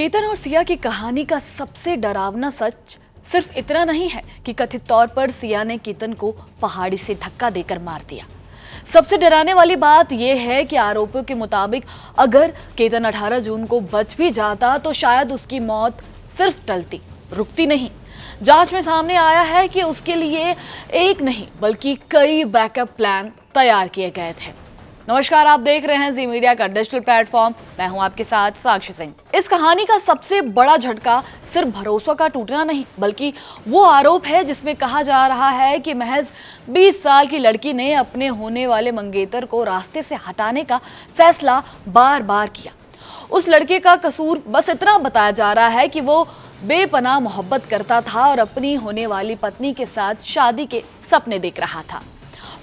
केतन और सिया की कहानी का सबसे डरावना सच सिर्फ इतना नहीं है कि कथित तौर पर सिया ने केतन को पहाड़ी से धक्का देकर मार दिया। सबसे डराने वाली बात यह है कि आरोपियों के मुताबिक अगर केतन 18 जून को बच भी जाता तो शायद उसकी मौत सिर्फ टलती, रुकती नहीं। जांच में सामने आया है कि उसके लिए एक नहीं बल्कि कई बैकअप प्लान तैयार किए गए थे। नमस्कार, आप देख रहे हैं जी मीडिया का डिजिटल प्लेटफॉर्म। मैं हूं आपके साथ साक्षी सिंह। इस कहानी का सबसे बड़ा झटका सिर्फ भरोसा का टूटना नहीं बल्कि वो आरोप है जिसमें कहा जा रहा है कि महज 20 साल की लड़की ने अपने होने वाले मंगेतर को रास्ते से हटाने का फैसला बार बार किया। उस लड़के का कसूर बस इतना बताया जा रहा है कि वो बेपनाह मोहब्बत करता था और अपनी होने वाली पत्नी के साथ शादी के सपने देख रहा था।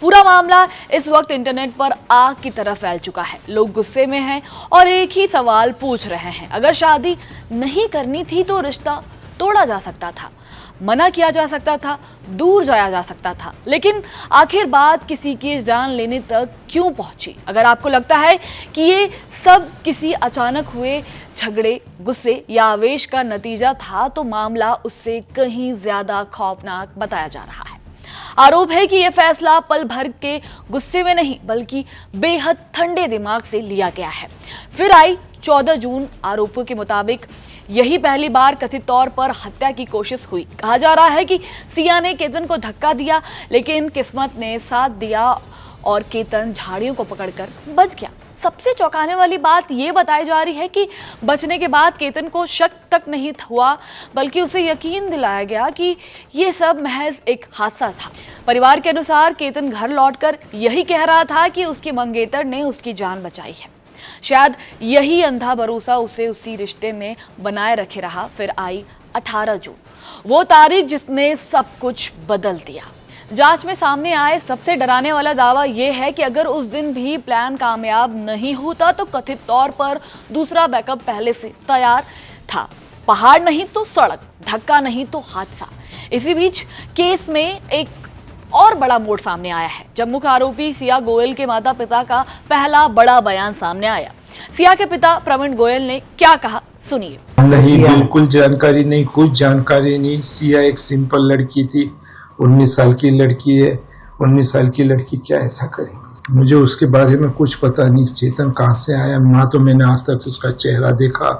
पूरा मामला इस वक्त इंटरनेट पर आग की तरह फैल चुका है। लोग गुस्से में हैं और एक ही सवाल पूछ रहे हैं, अगर शादी नहीं करनी थी तो रिश्ता तोड़ा जा सकता था, मना किया जा सकता था, दूर जाया जा सकता था, लेकिन आखिर बात किसी की जान लेने तक क्यों पहुंची? अगर आपको लगता है कि ये सब किसी अचानक हुए झगड़े, गुस्से या आवेश का नतीजा था तो मामला उससे कहीं ज्यादा खौफनाक बताया जा रहा है। आरोप है कि यह फैसला पल भर के गुस्से में नहीं बल्कि बेहद ठंडे दिमाग से लिया गया है। फिर आई 14 जून। आरोपों के मुताबिक यही पहली बार कथित तौर पर हत्या की कोशिश हुई। कहा जा रहा है कि सिया ने केतन को धक्का दिया, लेकिन किस्मत ने साथ दिया और केतन झाड़ियों को पकड़कर बच गया। सबसे चौंकाने वाली बात यह बताई जा रही है कि बचने के बाद केतन को शक तक नहीं हुआ बल्कि उसे यकीन दिलाया गया कि यह सब महज एक हादसा था। परिवार के अनुसार केतन घर लौटकर यही कह रहा था कि उसके मंगेतर ने उसकी जान बचाई है। शायद यही अंधा भरोसा उसे उसी रिश्ते में बनाए रखे रहा। फिर आई 18 जून, वो तारीख जिसने सब कुछ बदल दिया। जांच में सामने आए सबसे डराने वाला दावा यह है कि अगर उस दिन भी प्लान कामयाब नहीं होता तो कथित तौर पर दूसरा बैकअप पहले से तैयार था। पहाड़ नहीं तो सड़क, धक्का नहीं तो हादसा। इसी बीच केस में एक और बड़ा मोड़ सामने आया है जब मुख्य आरोपी सिया गोयल के माता पिता का पहला बड़ा बयान सामने आया। सिया के पिता प्रवीण गोयल ने क्या कहा, सुनिए। नहीं, बिल्कुल जानकारी नहीं, कुछ जानकारी नहीं। सिया एक सिंपल लड़की थी, 19 साल की लड़की है। 19 साल की लड़की क्या ऐसा करेगी? मुझे उसके बारे में कुछ पता नहीं। चेतन कहाँ से आया, ना तो मैंने आज तक उसका चेहरा देखा,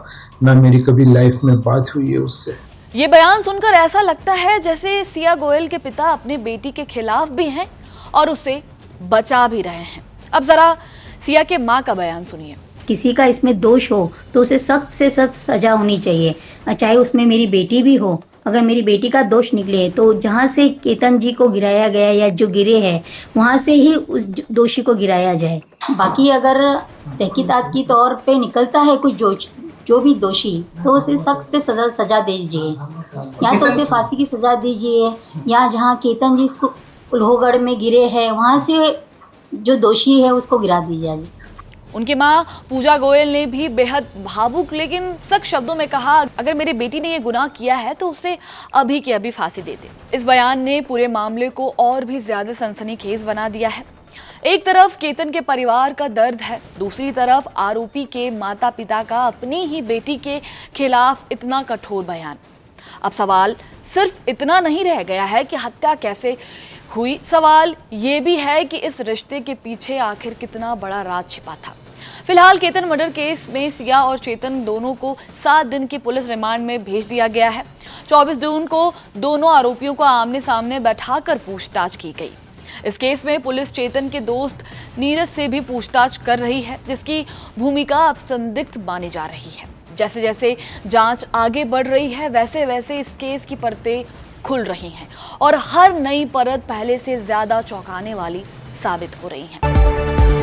ना मेरी कभी लाइफ में बात हुई है उससे। ये बयान सुनकर ऐसा लगता है जैसे सिया गोयल के पिता अपने बेटी के खिलाफ भी हैं और उसे बचा भी रहे हैं। अब जरा सिया के माँ का बयान सुनिए। किसी का इसमें दोष हो तो उसे सख्त से सख्त सजा होनी चाहिए, चाहे उसमें मेरी बेटी भी हो। अगर मेरी बेटी का दोष निकले तो जहाँ से केतन जी को गिराया गया या जो गिरे हैं वहाँ से ही उस दोषी को गिराया जाए। बाकी अगर तहकीकात की तौर पे निकलता है कुछ जो भी दोषी, तो उसे सख्त से सजा दीजिए, या तो उसे फांसी की सजा दीजिए, या जहाँ केतन जी इसको लोहगढ़ में गिरे हैं वहाँ से जो दोषी है उसको गिरा दीजिए। उनकी मां पूजा गोयल ने भी बेहद भावुक लेकिन सख्त शब्दों में कहा, अगर मेरी बेटी ने ये गुनाह किया है तो उसे अभी की अभी फांसी दे दे। इस बयान ने पूरे मामले को और भी ज्यादा सनसनीखेज बना दिया है। एक तरफ केतन के परिवार का दर्द है, दूसरी तरफ आरोपी के माता पिता का अपनी ही बेटी के खिलाफ इतना कठोर बयान। अब सवाल सिर्फ इतना नहीं रह गया है कि हत्या कैसे हुई, सवाल ये भी है कि इस रिश्ते के पीछे आखिर कितना बड़ा राज छिपा था। फिलहाल केतन मर्डर केस में सिया और चेतन दोनों को 7 दिन की पुलिस रिमांड में भेज दिया गया है। 24 जून को दोनों आरोपियों को आमने सामने बैठाकर पूछताछ की गई। इस केस में पुलिस चेतन के दोस्त नीरज से भी पूछताछ कर रही है, जिसकी भूमिका अब संदिग्ध मानी जा रही है। जैसे जैसे जांच आगे बढ़ रही है वैसे वैसे इस केस की परतें खुल रही हैं और हर नई परत पहले से ज्यादा चौंकाने वाली साबित हो रही है।